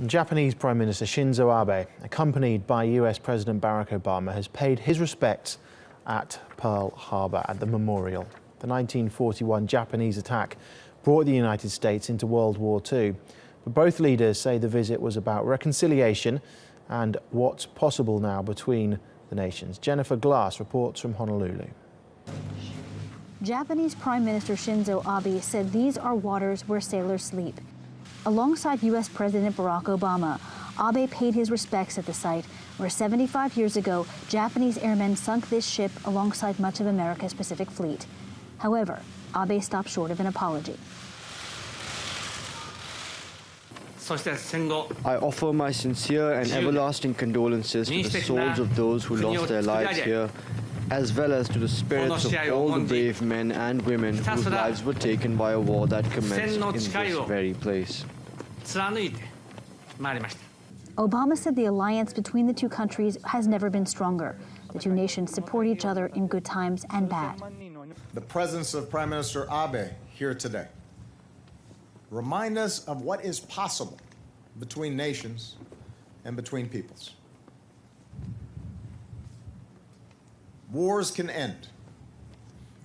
Japanese Prime Minister Shinzo Abe, accompanied by US President Barack Obama, has paid his respects at Pearl Harbor at the memorial. The 1941 Japanese attack brought the United States into World War II. But both leaders say the visit was about reconciliation and what's possible now between the nations. Glasse reports from Honolulu. Japanese Prime Minister Shinzo Abe said these are waters where sailors sleep. Alongside U.S. President Barack Obama, Abe paid his respects at the site where 75 years ago, Japanese airmen sunk this ship alongside much of America's Pacific Fleet. However, Abe stopped short of an apology. I offer my sincere and everlasting condolences to the souls of those who lost their lives here, as well as to the spirits of all the brave men and women whose lives were taken by a war that commenced in this very place. Obama said the alliance between the two countries has never been stronger. The two nations support each other in good times and bad. The presence of Prime Minister Abe here today remind us of what is possible between nations and between peoples. Wars can end.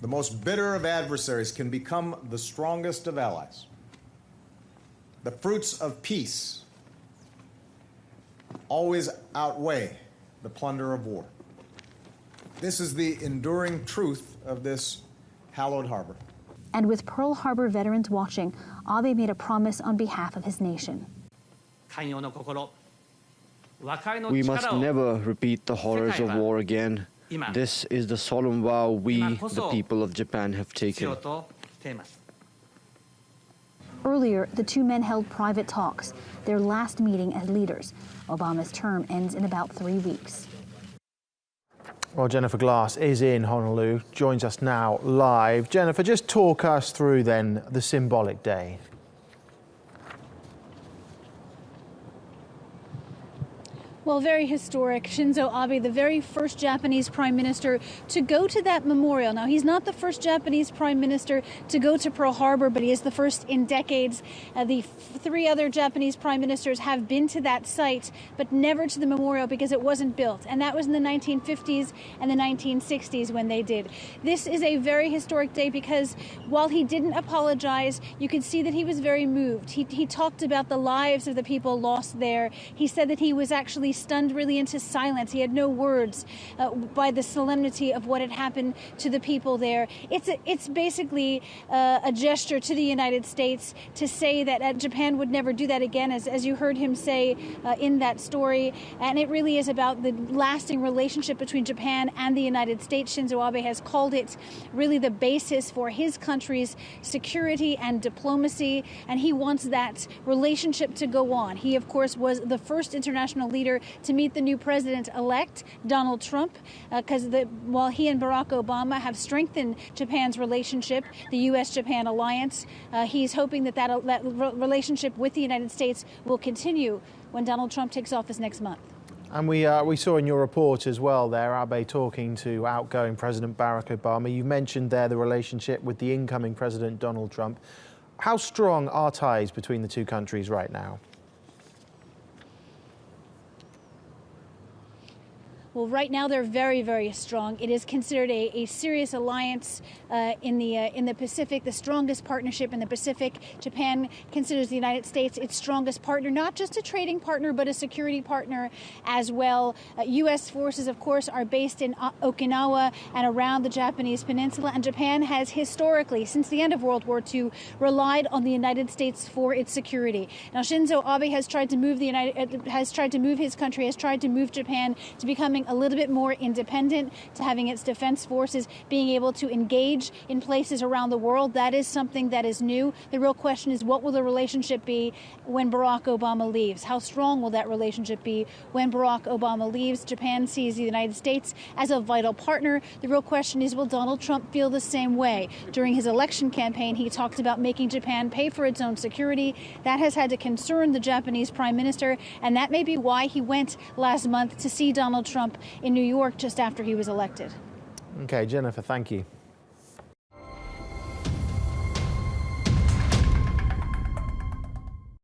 The most bitter of adversaries can become the strongest of allies. The fruits of peace always outweigh the plunder of war. This is the enduring truth of this hallowed harbor. And with Pearl Harbor veterans watching, Abe made a promise on behalf of his nation. We must never repeat the horrors of war again. This is the solemn vow we, the people of Japan, have taken. Earlier, the two men held private talks, their last meeting as leaders. Obama's term ends in about 3 weeks. Well, Glasse is in Honolulu, joins us now live. Jennifer, just talk us through then the symbolic day. Well, very historic. Shinzo Abe, the very first Japanese prime minister to go to that memorial. Now, he's not the first Japanese prime minister to go to Pearl Harbor, but he is the first in decades. The three other Japanese prime ministers have been to that site, but never to the memorial because it wasn't built. And that was in the 1950s and the 1960s when they did. This is a very historic day because while he didn't apologize, you could see that he was very moved. He talked about the lives of the people lost there. He said that he was actually stunned really into silence. He had no words by the solemnity of what had happened to the people there. It's basically a gesture to the United States to say that Japan would never do that again, as you heard him say in that story. And it really is about the lasting relationship between Japan and the United States. Shinzo Abe has called it really the basis for his country's security and diplomacy, and he wants that relationship to go on. He, of course, was the first international leader to meet the new president-elect, Donald Trump, because while he and Barack Obama have strengthened Japan's relationship, the U.S.-Japan alliance, he's hoping that relationship with the United States will continue when Donald Trump takes office next month. And we saw in your report as well there, Abe talking to outgoing President Barack Obama. You mentioned there the relationship with the incoming President Donald Trump. How strong are ties between the two countries right now? Well, right now they're very, very strong. It is considered a serious alliance in the Pacific, the strongest partnership in the Pacific. Japan considers the United States its strongest partner, not just a trading partner, but a security partner as well. U.S. forces, of course, are based in Okinawa and around the Japanese peninsula, and Japan has historically, since the end of World War II, relied on the United States for its security. Now, Shinzo Abe has tried to move his country, has tried to move Japan to becoming a little bit more independent, to having its defense forces being able to engage in places around the world. That is something that is new. The real question is, what will the relationship be when Barack Obama leaves? How strong will that relationship be when Barack Obama leaves? Japan sees the United States as a vital partner. The real question is, will Donald Trump feel the same way? During his election campaign, he talked about making Japan pay for its own security. That has had to concern the Japanese prime minister, and that may be why he went last month to see Donald Trump in New York just after he was elected. Okay, Jennifer, thank you.